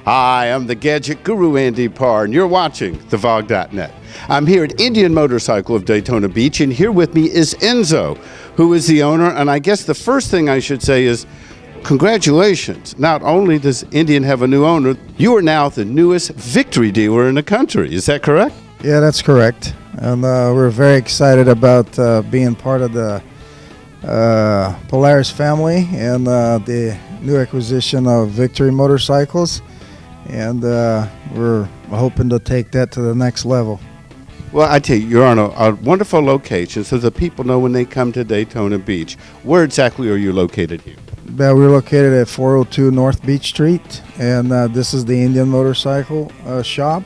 Hi, I'm the Gadget Guru Andy Parr, and you're watching thevog.net. I'm here at Indian Motorcycle of Daytona Beach, and here with me is Enzo, who is the owner. And I guess the first thing I should say is congratulations. Not only does Indian have a new owner, you are now the newest Victory dealer in the country. Is that correct? Yeah, that's correct. And we're very excited about being part of the Polaris family and the new acquisition of Victory motorcycles. And we're hoping to take that to the next level. Well, I tell you, you're on a wonderful location, so the people know when they come to Daytona Beach. Where exactly are you located here? We're located at 402 North Beach Street, and this is the Indian Motorcycle shop.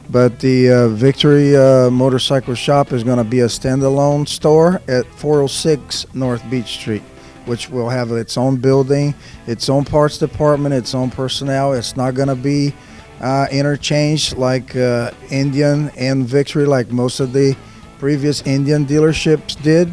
But the Victory Motorcycle shop is going to be a standalone store at 406 North Beach Street, which will have its own building, its own parts department, its own personnel. It's not going to be interchanged like Indian and Victory, like most of the previous Indian dealerships did.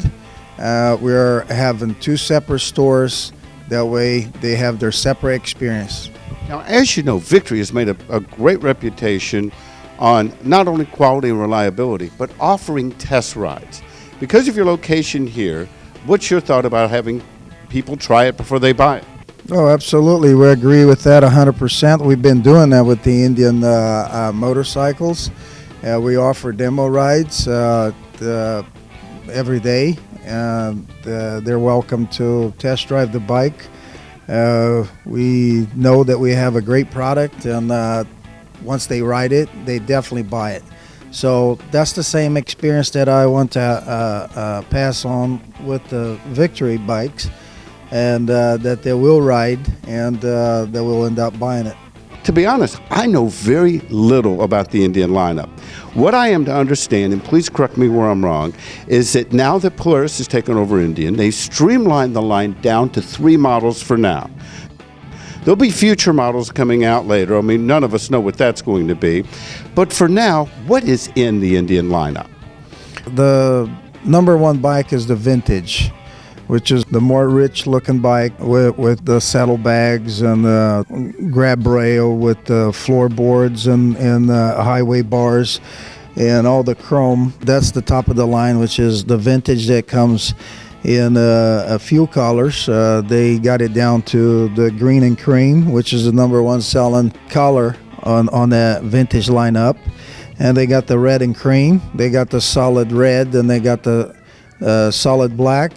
We're having two separate stores. That way they have their separate experience. Now, as you know, Victory has made a great reputation on not only quality and reliability, but offering test rides. Because of your location here, what's your thought about having people try it before they buy it? Oh, absolutely. We agree with that 100%. We've been doing that with the Indian motorcycles. We offer demo rides every day. They're welcome to test drive the bike. We know that we have a great product, and once they ride it, they definitely buy it. So that's the same experience that I want to pass on with the Victory bikes, and that they will ride and they will end up buying it. To be honest, I know very little about the Indian lineup. What I am to understand, and please correct me where I'm wrong, is that now that Polaris has taken over Indian, they streamlined the line down to 3 models for now. There'll be future models coming out later. I mean, none of us know what that's going to be. But for now, what is in the Indian lineup? The number one bike is the Vintage, which is the more rich looking bike with the saddlebags and the grab rail with the floorboards and highway bars and all the chrome. That's the top of the line, which is the Vintage that comes in a few colors. They got it down to the green and cream, which is the number one selling color on that Vintage lineup. And they got the red and cream, they got the solid red, and they got the solid black,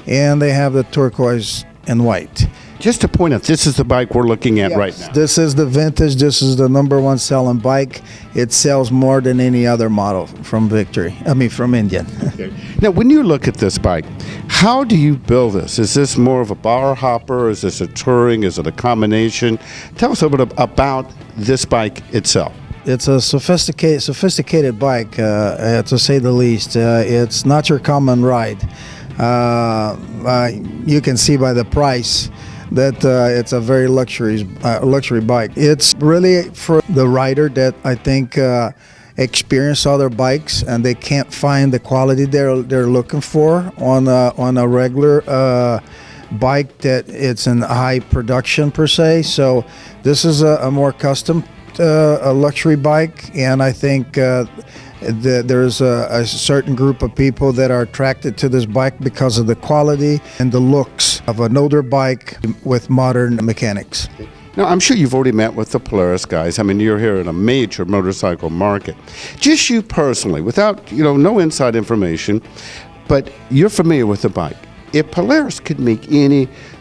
and they have the turquoise and white. Just to point out, this is the bike we're looking at right now. This is the Vintage. This is the number one selling bike. It sells more than any other model from Victory. I mean, from Indian. Okay. Now, when you look at this bike, how do you build this? Is this more of a bar hopper? Is this a touring? Is it a combination? Tell us a bit about this bike itself. It's a sophisticated bike, to say the least. It's not your common ride. You can see by the price that it's a very luxury bike. It's really for the rider that I think experience other bikes and they can't find the quality they're looking for on a regular bike that it's in high production per se. So this is a more custom a luxury bike, and I think there's a certain group of people that are attracted to this bike because of the quality and the looks of an older bike with modern mechanics. Now, I'm sure you've already met with the Polaris guys. I mean, you're here in a major motorcycle market. Just you personally, without, no inside information, but you're familiar with the bike. If Polaris could make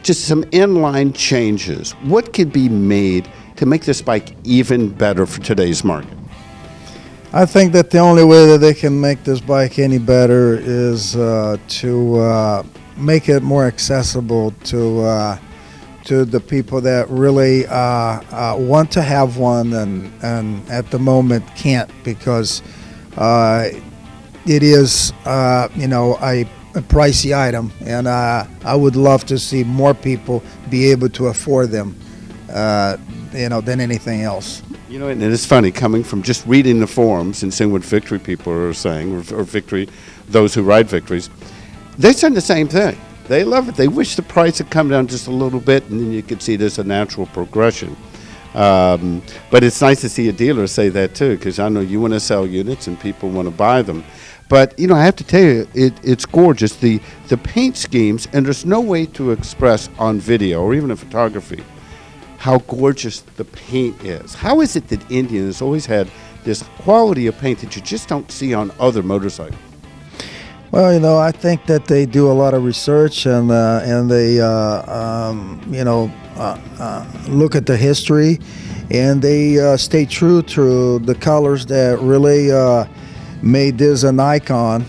just some inline changes, what could be made to make this bike even better for today's market? I think that the only way that they can make this bike any better is to make it more accessible to the people that really want to have one and at the moment can't, because it is a pricey item, and I would love to see more people be able to afford them than anything else. And it's funny, coming from just reading the forums and seeing what Victory people are saying, or Victory, those who ride Victories, they're saying the same thing. They love it. They wish the price had come down just a little bit, and then you could see there's a natural progression. But it's nice to see a dealer say that too, because I know you want to sell units and people want to buy them. But I have to tell you, it's gorgeous. The paint schemes, and there's no way to express on video or even in photography how gorgeous the paint is. How is it that Indian has always had this quality of paint that you just don't see on other motorcycles? Well, I think that they do a lot of research and they look at the history, and they stay true to the colors that really made this an icon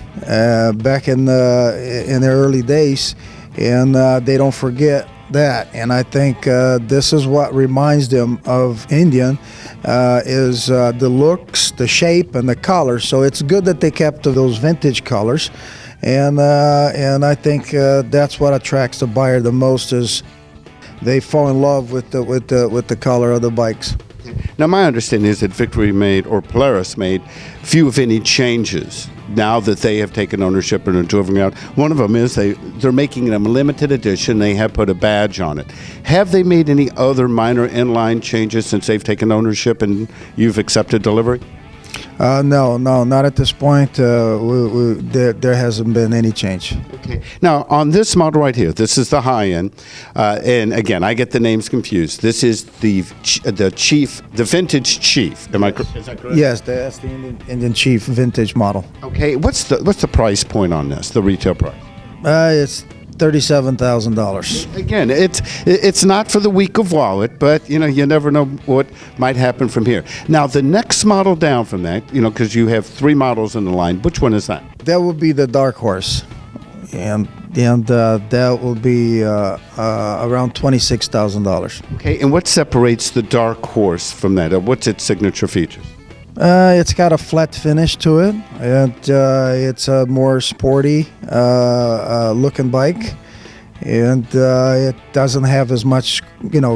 back in the early days, and they don't forget that. And I think this is what reminds them of Indian is the looks, the shape, and the colors. So it's good that they kept those vintage colors, and I think that's what attracts the buyer the most, is they fall in love with the color of the bikes. Now, my understanding is that Victory made, or Polaris made, few if any changes now that they have taken ownership and are delivering out. One of them is they're making it a limited edition. They have put a badge on it. Have they made any other minor inline changes since they've taken ownership and you've accepted delivery? No, not at this point. There hasn't been any change. Okay. Now, on this model right here, this is the high end, and again, I get the names confused. This is the vintage Chief. Am I? Is that correct? Yes, that's the Indian Chief vintage model. Okay. What's the price point on this? The retail price? It's $37,000. Again, it's not for the weak of wallet, but you never know what might happen from here. Now, the next model down from that, because you have 3 models in the line. Which one is that? That would be the Dark Horse, and that will be around $26,000. Okay, and what separates the Dark Horse from that? What's its signature features? It's got a flat finish to it, and it's a more sporty looking bike, and it doesn't have as much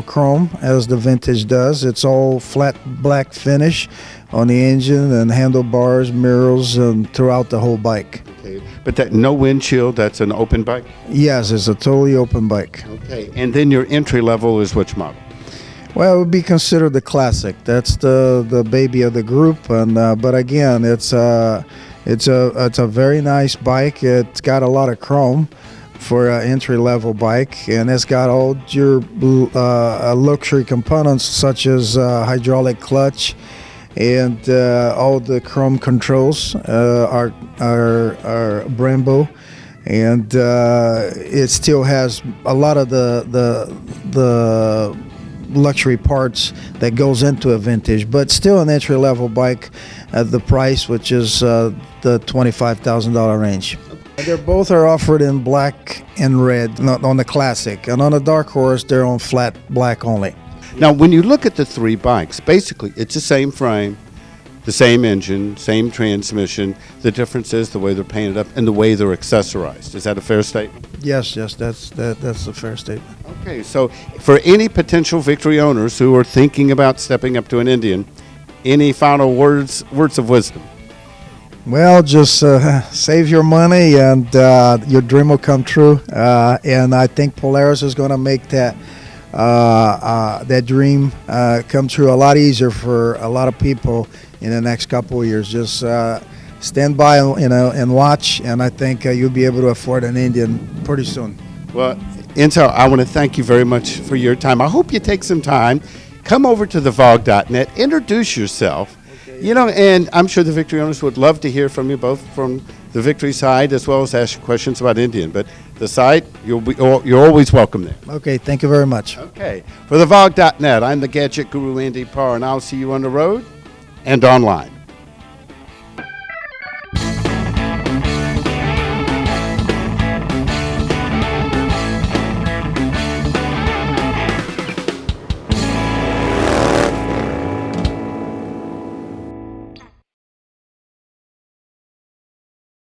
chrome as the vintage does. It's all flat black finish on the engine and handlebars, mirrors, and throughout the whole bike. Okay, but that no windshield, that's an open bike? Yes, it's a totally open bike. Okay, and then your entry level is which model? Well, it would be considered the classic. That's the baby of the group, and but again, it's a very nice bike. It's got a lot of chrome for an entry level bike, and it's got all your luxury components such as hydraulic clutch, and all the chrome controls are Brembo, and it still has a lot of the luxury parts that goes into a vintage, but still an entry-level bike at the price, which is the $25,000 range. They both are offered in black and red on the classic, and on the Dark Horse they're on flat black only. Now, when you look at the 3 bikes, basically it's the same frame, the same engine, same transmission. The difference is the way they're painted up and the way they're accessorized. Is that a fair statement? Yes, that's a fair statement. Okay, so for any potential Victory owners who are thinking about stepping up to an Indian, any final words of wisdom? Well, just save your money and your dream will come true. And I think Polaris is going to make that dream come true a lot easier for a lot of people in the next couple of years. Just stand by, and watch, and I think you'll be able to afford an Indian pretty soon. Well, Enzo, I want to thank you very much for your time. I hope you take some time, come over to thevog.net, introduce yourself, and I'm sure the Victory owners would love to hear from you, both from the Victory side as well as ask questions about Indian. But the site, you're always welcome there. Okay, thank you very much. Okay, for thevog.net, I'm the Gadget Guru, Andy Parr, and I'll see you on the road and online.